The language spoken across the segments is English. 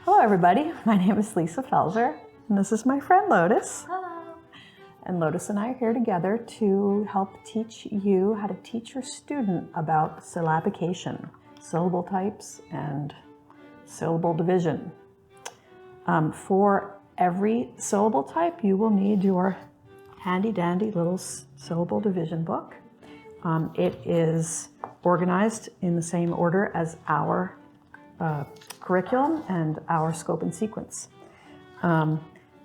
Hello everybody, my name is Lisa Felser, and this is my friend Lotus. Hello. And Lotus and I are here together to help teach you how to teach your student about syllabication, syllable types, and syllable division. For every syllable type, you will need your handy-dandy little syllable division book. It is organized in the same order as our curriculum and our scope and sequence.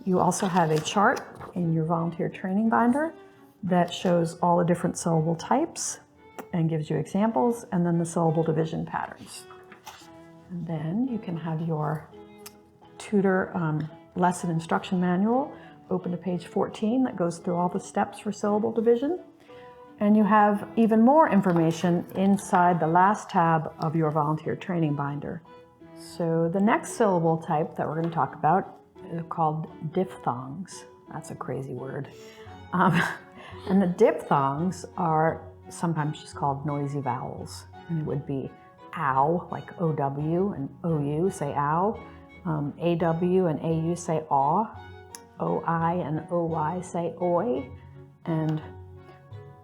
You also have a chart in your volunteer training binder that shows all the different syllable types and gives you examples, and then the syllable division patterns. And then you can have your tutor lesson instruction manual open to page 14 that goes through all the steps for syllable division. And you have even more information inside the last tab of your volunteer training binder. So the next syllable type that we're going to talk about is called diphthongs. That's a crazy word. And the diphthongs are sometimes just called noisy vowels. And it would be ow, like O-W, and O-U, say ow. A-W and A-U say aw. O-I and O-Y say oi. And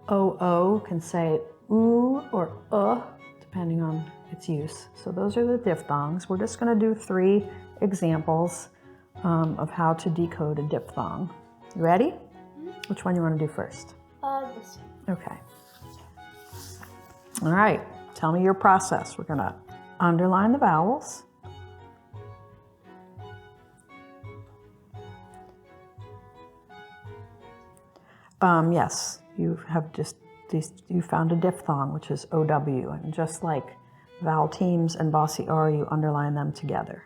O-O can say oo or depending on its use. So those are the diphthongs. We're just going to do 3 examples of how to decode a diphthong. You ready? Mm-hmm. Which one you want to do first? This one. Okay. All right. Tell me your process. We're going to underline the vowels. Yes, you have just you found a diphthong, which is OW, and just like vowel teams and bossy R, you underline them together.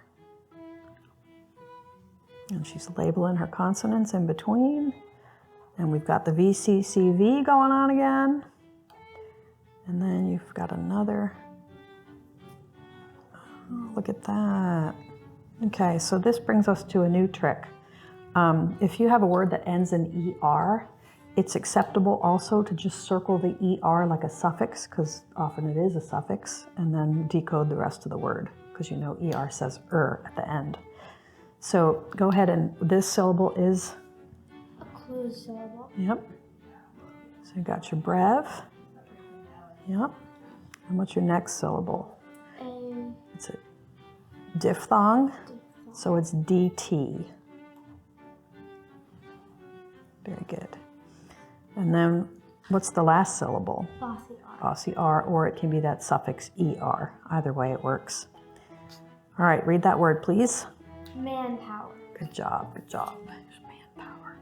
And she's labeling her consonants in between. And we've got the VCCV going on again. And then you've got another. Oh, look at that. Okay, so this brings us to a new trick. If you have a word that ends in ER, it's acceptable also to just circle the ER like a suffix, because often it is a suffix, and then decode the rest of the word, because you know ER says at the end. So go ahead, and this syllable is? A closed syllable. Yep. So you got your brev. Yep. And what's your next syllable? It's a diphthong. So it's DT. Very good. And then what's the last syllable? Bossy R. Bossy R, or it can be that suffix ER. Either way it works. All right, read that word, please. Manpower. Good job, good job. Manpower.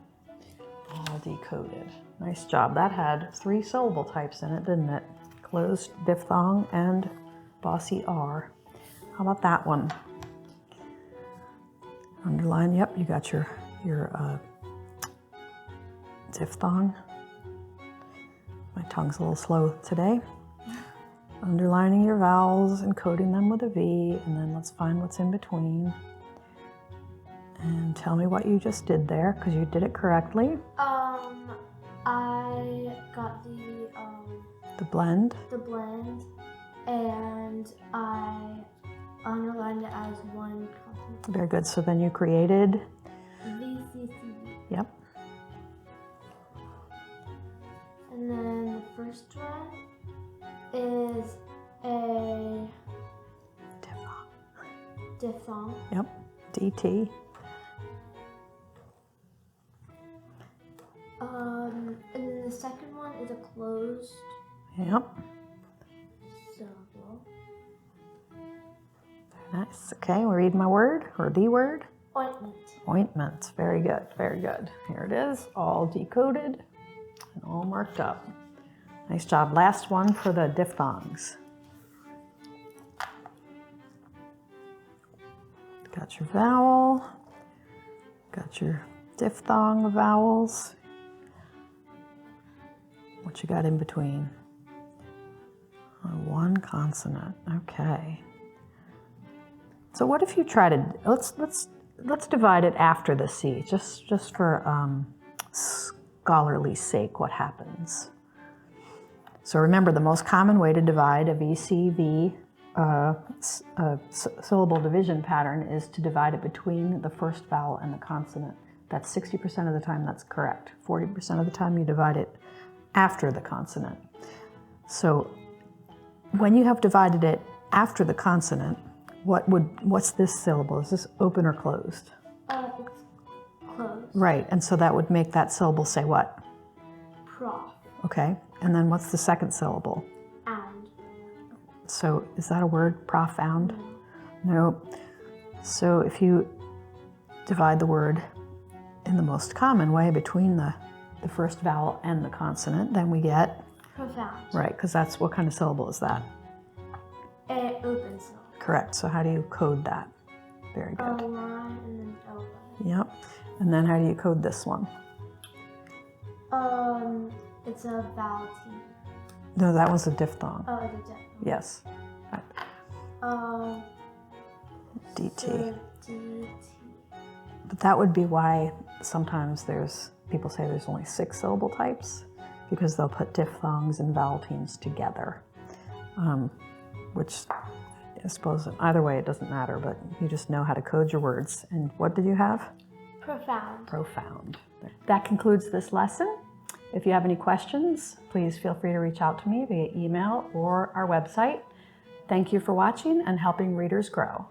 All decoded. Nice job. That had 3 syllable types in it, didn't it? Closed diphthong and bossy R. How about that one? Underline, yep, you got your diphthong. My tongue's a little slow today. Underlining your vowels and coding them with a V, and then let's find what's in between. And tell me what you just did there, because you did it correctly. I got the blend, and I underlined it as one consonant. Very good. So then you created VCCV. Yep. And then the first one is a diphthong. Yep. DT. And then the second one is a closed Yep. syllable. Very nice. Okay, we read my word, or the word. Ointment. Ointment. Very good, very good. Here it is, all decoded and all marked up. Nice job. Last one for the diphthongs. Got your vowel, got your diphthong vowels. What you got in between? One consonant. Okay. So what if you try to let's divide it after the C, just for scholarly sake. What happens? So remember, the most common way to divide a VCV syllable division pattern is to divide it between the first vowel and the consonant. That's 60% of the time that's correct. 40% of the time you divide it after the consonant. So when you have divided it after the consonant, what's this syllable? Is this open or closed? It's closed. Right, and so that would make that syllable say what? Prof. Okay, and then what's the second syllable? And. So is that a word, profound? No. So if you divide the word in the most common way between the first vowel and the consonant, then we get? Profound. Right, because that's, what kind of syllable is that? An open syllable. Correct, so how do you code that? Very A good. line and then L. Yep, and then how do you code this one? It's a vowel T. No, that was a diphthong. Oh, it's a diphthong. Yes. DT. So DT. But that would be why sometimes people say there's only 6 syllable types, because they'll put diphthongs and vowel teams together, which I suppose either way it doesn't matter, but you just know how to code your words. And what did you have? Profound. Profound. That concludes this lesson. If you have any questions, please feel free to reach out to me via email or our website. Thank you for watching and helping readers grow.